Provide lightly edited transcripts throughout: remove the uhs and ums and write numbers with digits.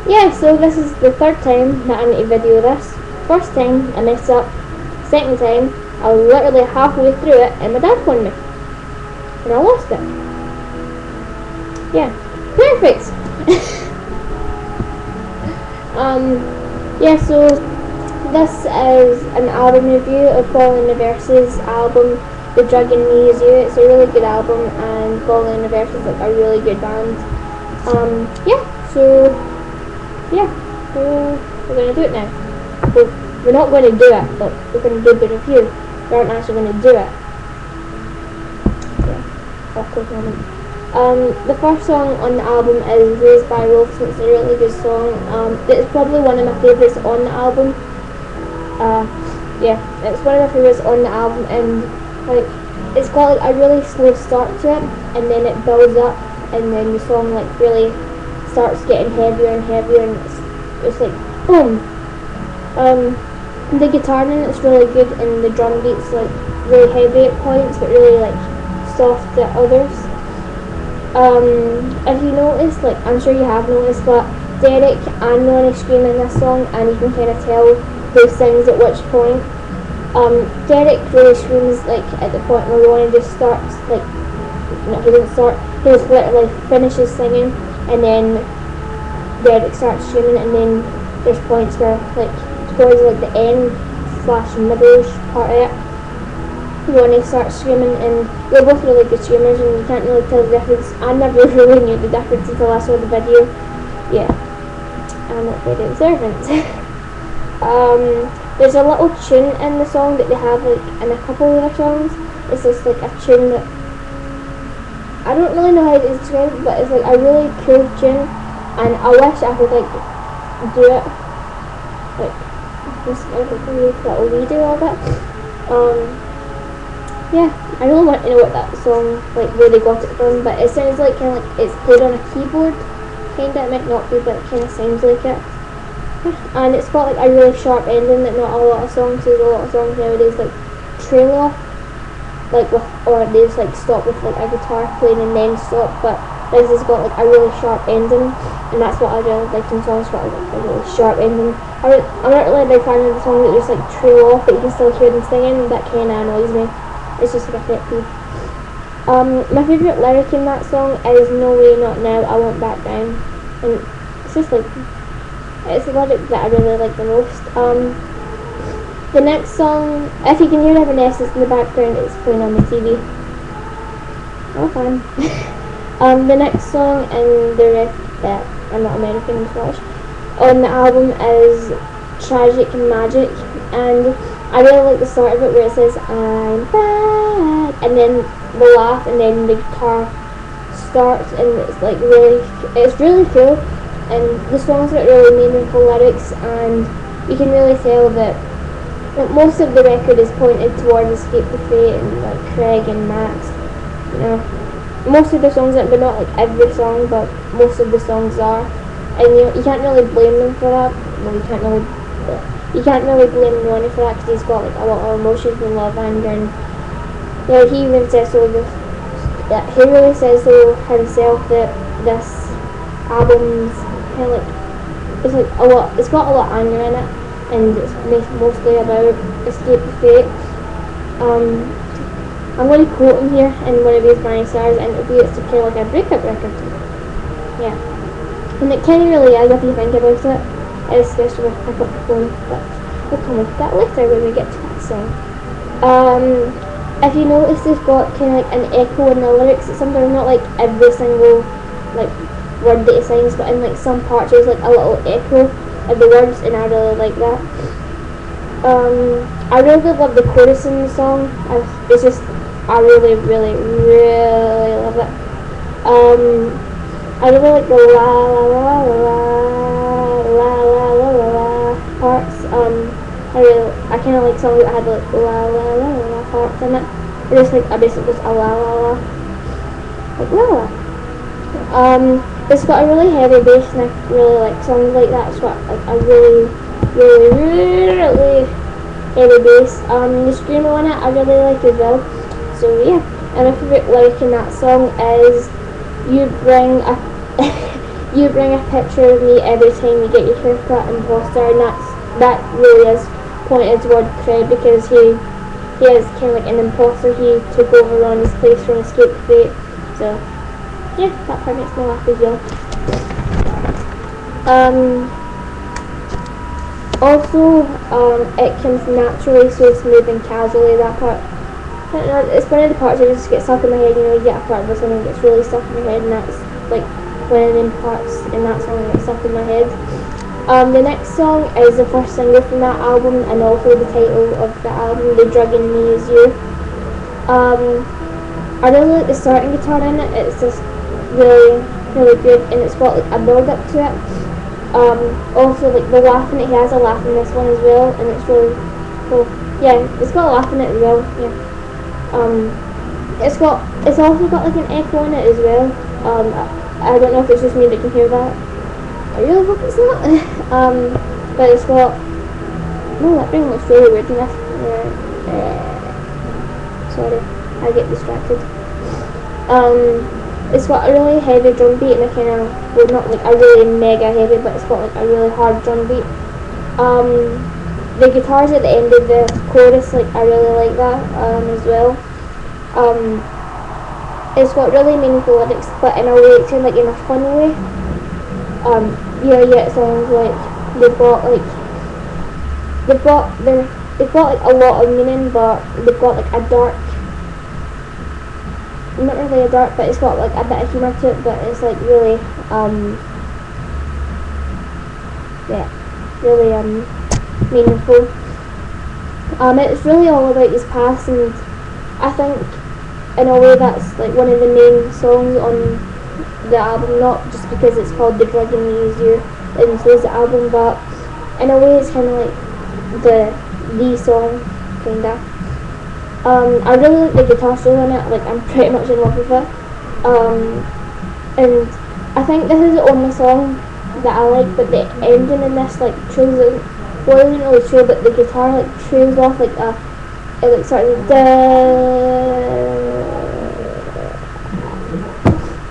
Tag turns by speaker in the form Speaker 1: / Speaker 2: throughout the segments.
Speaker 1: yeah, so this is the third time that I need to video this. First time I messed up. Second time I was literally halfway through it and my dad phoned me and I lost it. Yeah, perfect. Yeah, so this is an album review of Fall in the Verse's album The Dragon Needs You. It's a really good album and Fall in the Verse is like a really good band. Yeah, so yeah, so we're going to do it now. We're not going to do it, but we're going to do the review. We aren't actually going to do it. Yeah, awkward moment. The first song on the album is Raised by Wolves. It's a really good song. It's probably one of my favourites on the album. Yeah, it's one of my favourites on the album, and like it's got like a really slow start to it, and then it builds up, and then the song like really starts getting heavier and heavier, and it's like boom. The guitar in it's really good, and the drum beats like really heavy at points, but really like soft at others. If you notice, like I'm sure you have noticed, but Derek and Ronnie scream in this song, and you can kind of tell who sings at which point. Derek really screams like at the point where Ronnie just starts like, no, he doesn't start, he just literally finishes singing, and then Derek starts screaming, and then there's points where like towards like the end / middle part of it, Ronnie starts screaming, and they're both really good screamers, and you can't really tell the difference. I never really knew the difference until I saw the video. Yeah, I'm not very observant. There's a little tune in the song that they have like in a couple of their songs. It's just like a tune that I don't really know how to describe it, but it's like a really cool tune, and I wish I could like do it like just like a little video of it. Yeah, I really want to know what that song, like where they got it from, but it sounds like kind of like it's played on a keyboard, kinda. It might not be, but it kind of sounds like it. And it's got like a really sharp ending that not a lot of songs do. A lot of songs nowadays like trail off, like with, or they just like stop with like a guitar playing and then stop. But this has got like a really sharp ending, and that's what I really like in songs. Got like a really sharp ending. I'm not really a big fan of the songs that just like trail off, but you can still hear them singing. That kind of annoys me. It's just like a pet peeve. My favourite lyric in that song is "No way, not now, I won't back down," and it's just like, it's a lyric that I really like the most. The next song, if you can hear Evanescence in the background, it's playing on the TV. Oh, fun. The next song in the I'm not American, I'm Scottish, on the album is Tragic Magic, and I really like the start of it where it says "I'm back," and then the laugh, and then the guitar starts, and it's like it's really cool. And the song's got really meaningful lyrics, and you can really tell that most of the record is pointed towards Escape the Fate and like Craig and Max. You know, most of the songs, but not like every song, but most of the songs are. And you can't really blame them for that. Well, you can't really blame Ronnie for that, because he's got like a lot of emotions and love, anger, and he even says so. That he really says so himself that this album's kind of like, it's like a lot. It's got a lot of anger in it, and it's mostly about Escape the Fate. I'm going to quote him here in one of his Brian Stars interview. It's kind of like a breakup record. Yeah, and it kind of really is if you think about it, especially with Pick Up the Phone. But we'll come with that later when we get to that song. If you notice, they've got kind of like an echo in the lyrics. It's sometimes not like every single like word that he sings, but in like some parts there's like a little echo of the words, and I really like that. I really love the chorus in the song. It's just, I really love it. I really like the la la la la la la la la la parts. I kind of like songs that had like la la la la parts in it. It's just like basically just a la la la, like la la. It's got a really heavy bass, and I really like songs like that. It's got like a really heavy bass. The screamo on it I really like as well. So yeah, and my favourite lyric in that song is "You bring a you bring a picture of me every time you get your haircut imposter, and that really is pointed toward Craig because he is kind of like an imposter. He took over Ronnie's place from Escape to Fate. So yeah, that part makes me laugh as well. Also, it comes naturally, so smooth and casually. That part, I don't know, it's one of the parts that just get stuck in my head. You know, you get a part of something that gets really stuck in your head, and that's like one of them parts in that song that gets stuck in my head. The next song is the first single from that album, and also the title of the album, The Drug in Me Is You. I really like the starting guitar in it. It's just really, really good, and it's got like a build up to it. Also, like the laugh in it, he has a laugh in this one as well, and it's really cool. Yeah, it's got a laugh in it as well. Yeah. It's also got like an echo in it as well. I don't know if it's just me that can hear that. I really hope it's not. But it's got. No, that thing looks really weird. Sorry, I get distracted. It's got a really heavy drum beat and a kind of, well, not like a really mega heavy, but it's got like a really hard drum beat. The guitars at the end of the chorus, like I really like that as well. It's got really meaningful lyrics, but in a way, it's in like in a fun way. It sounds like they've got like a lot of meaning, but they've got like a dark. Not really a dark, but it's got like a bit of humour to it, but it's like really, really meaningful. It's really all about his past, and I think in a way that's like one of the main songs on the album, not just because it's called The Drug in Me Is You, and so is the album, but in a way it's kind of like the song, kinda. I really like the guitar solo in it, like I'm pretty much in love with it. And I think this is the only song that I like, but the ending in this like trails it, well, it isn't really trail, but the guitar like trails off like it like sort of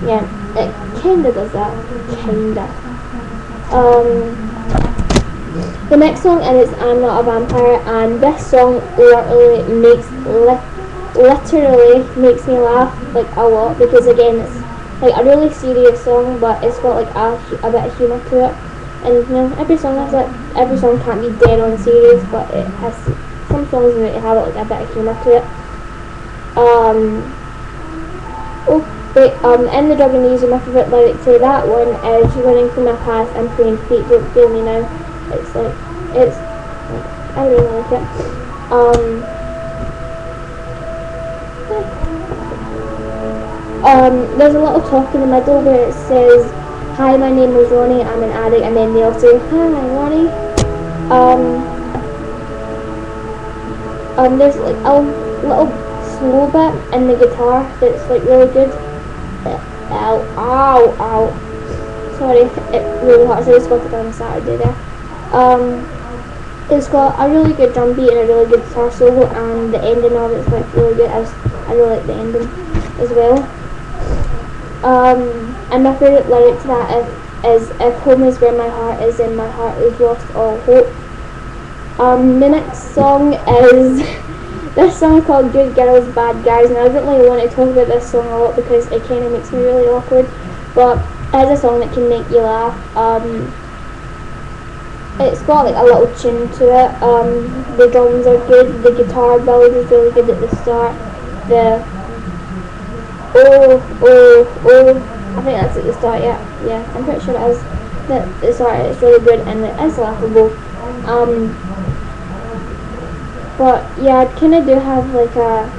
Speaker 1: yeah, it kinda does that, kinda. The next song is I'm Not a Vampire, and this song literally makes me laugh like a lot, because again it's like a really serious song, but it's got like a bit of humour to it, and you know every song has it. Every song can't be dead on serious, but it has some songs that have like a bit of humour to it. In The Drug and These, my favourite lyric to that one is running from my past and praying feet don't fail me now. It's I really like it. There's a little talk in the middle where it says, "Hi, my name is Ronnie, I'm an addict," and then they all say, "Hi, Ronnie." There's like a little slow bit in the guitar that's like really good. Ow. Sorry, it really hurts. I just got it on Saturday there. It's got a really good drum beat and a really good guitar solo, and the ending of it's like really good. I really like the ending as well. And my favourite lyric to that is "If home is where my heart is, then my heart is lost all hope." The next song is this song called Good Girls, Bad Guys, and I don't really want to talk about this song a lot because it kind of makes me really awkward, but it's a song that can make you laugh. It's got like a little tune to it. The drums are good, the guitar build is really good at the start. The I think that's at the start, yeah, I'm pretty sure it is. The start, it's really good and it is laughable. But yeah, I kind of do have like a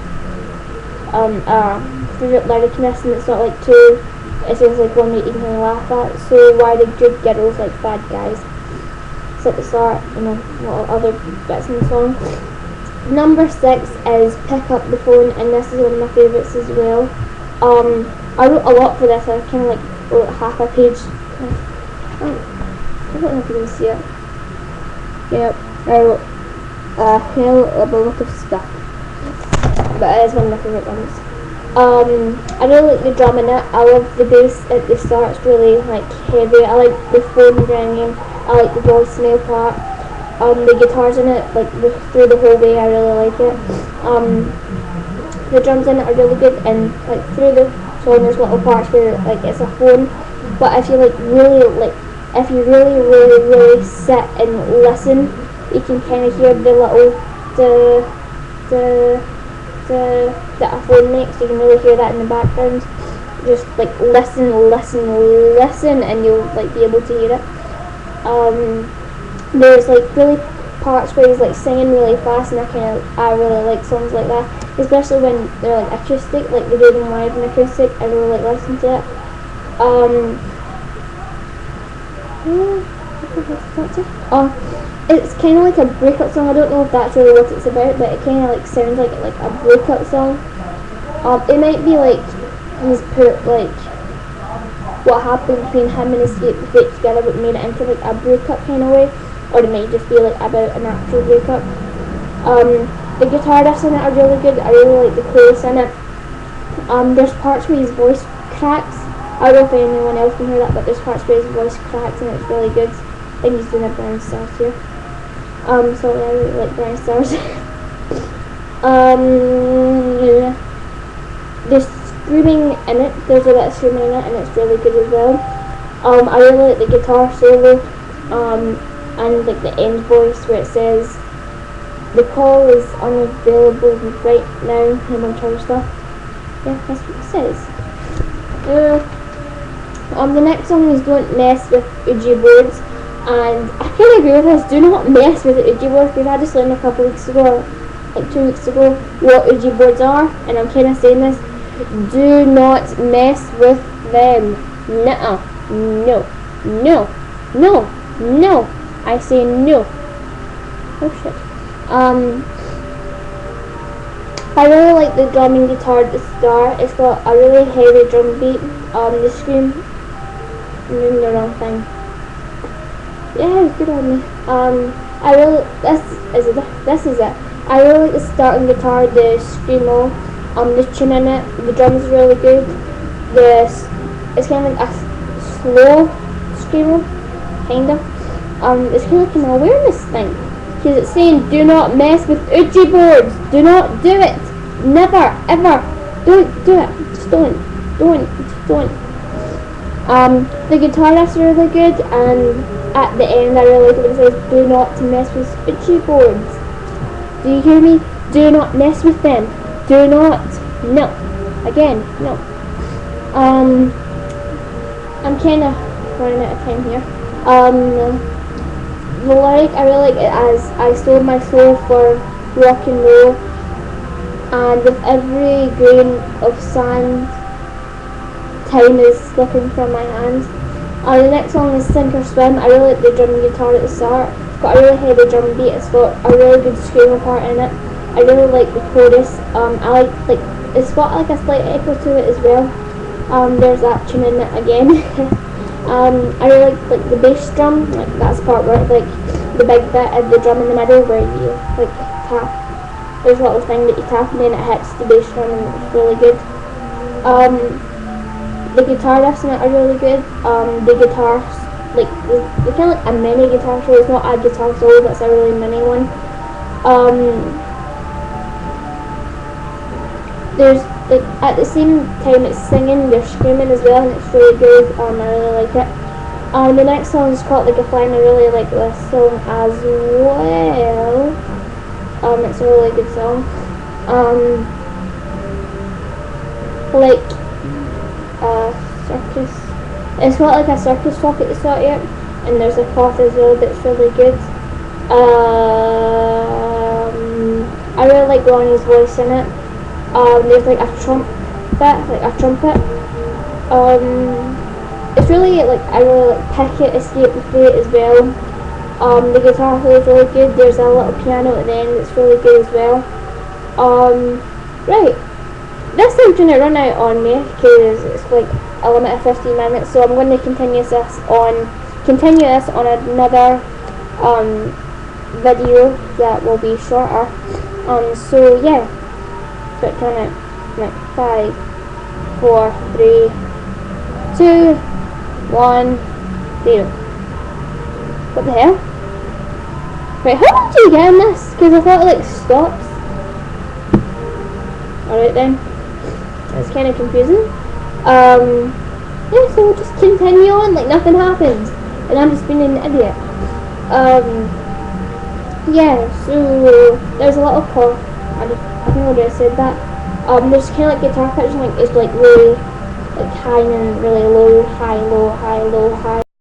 Speaker 1: favourite lyric in this, and it's not like too, it's just like one that you can laugh at. So why the good girls like bad guys? It's at the start, you know, what other bits in the song. Number 6 is Pick Up the Phone, and this is one of my favourites as well. I wrote a lot for this. I kind of like wrote half a page. I don't know if you can see it. Yep, I wrote a hell of a lot of stuff, but it is one of my favourite ones. I really like the drum in it. I love the bass at the start. It's really like heavy. I like the phone ringing. I like the voicemail part. The guitars in it, like through the whole way, I really like it. The drums in it are really good, and like through the song, there's little parts where like it's a phone. But if you if you really sit and listen, you can kind of hear the little the that a phone makes. You can really hear that in the background. Just like listen, and you'll like be able to hear it. There's like really parts where he's like singing really fast, and I really like songs like that, especially when they're like acoustic, like they do them live and acoustic. I really like listening to it. It's kind of like a breakup song. I don't know if that's really what it's about, but it kind of like sounds like a breakup song. It might be like he's put like what happened between him and his fate together, but made it into like a breakup kind of way, or it might just be like about an actual breakup. The guitar riffs in it are really good. I really like the chorus in it. There's parts where his voice cracks. I don't know if anyone else can hear that, but there's parts where his voice cracks and it's really good. I think he's doing a Brown Stars here. So yeah, I really like Brown Stars. Yeah. There's screaming in it. There's a bit of screaming in it, and it's really good as well. I really like the guitar solo, and like the end voice where it says, "The call is unavailable right now," and a bunch of other stuff. Yeah, that's what it says. The next song is "Don't Mess with Ouija Boards," and I kind of agree with this. Do not mess with the Ouija boards, because I just learned a couple weeks ago, like 2 weeks ago, what Ouija boards are, and I'm kind of saying this. Do not mess with them. Nuh-uh. No. No. No. No. I say no. Oh shit. I really like the drumming guitar at the start. It's got a really heavy drum beat. The scream. I'm doing the wrong thing. Yeah, it's good on me. I really this is it. I really like the starting guitar, the screamo, the tune in it. The drums are really good. It's kind of like a slow screamo, kinda. It's kind of like an awareness thing, because it's saying do not mess with Ouija boards. Do not do it. Never, ever. Don't do it. Just don't. The guitar riffs are really good, and at the end I really like it when it says do not to mess with Ouija boards. Do you hear me? Do not mess with them. Do not. No. Again, no. I'm kind of running out of time here. The lyric, I really like it as "I sold my soul for rock and roll, and with every grain of sand, time is slipping from my hands." The next song is "Sink or Swim." I really like the drum and guitar at the start. It's got a really heavy drum beat. It's got a really good screamo part in it. I really like the chorus. I like it's got like a slight echo to it as well. There's that tune in it again. I really like the bass drum. Like that's part where like the big bit of the drum in the middle where you like tap. There's a little thing that you tap and then it hits the bass drum, and it's really good. The guitar riffs in it are really good. The guitars, like they're kind of like a mini guitar solo. It's not a guitar solo, but it's a really mini one. There's like at the same time it's singing, they're screaming as well, and it's really good. I really like it. The next song is called "Like a Fly," and I really like this song as well. It's a really good song. Circus. It's got like a circus talk at the start here, and there's a cloth as well that's really good. I really like Ronnie's voice in it. There's like a trumpet. It's really like I really like "Pick It, Escape the Fate" as well. The guitar player is really good. There's a little piano at the end that's really good as well. Right. This time's going to run out on me because it's like a limit of 15 minutes, so I'm going to continue this on another video that will be shorter. So yeah, so it turn out. Right, 5, 4, 3, 2, 1, 0. What the hell? Right, how did you get in this? Because I thought it like stops. Alright then. That's kind of confusing. Yeah, so we'll just continue on like nothing happened. And I'm just being an idiot. Yeah, so there's a lot of chord. I think I already said that. There's kind of like guitar pitch, like it's like really like high and really low, high, low, high, low, high.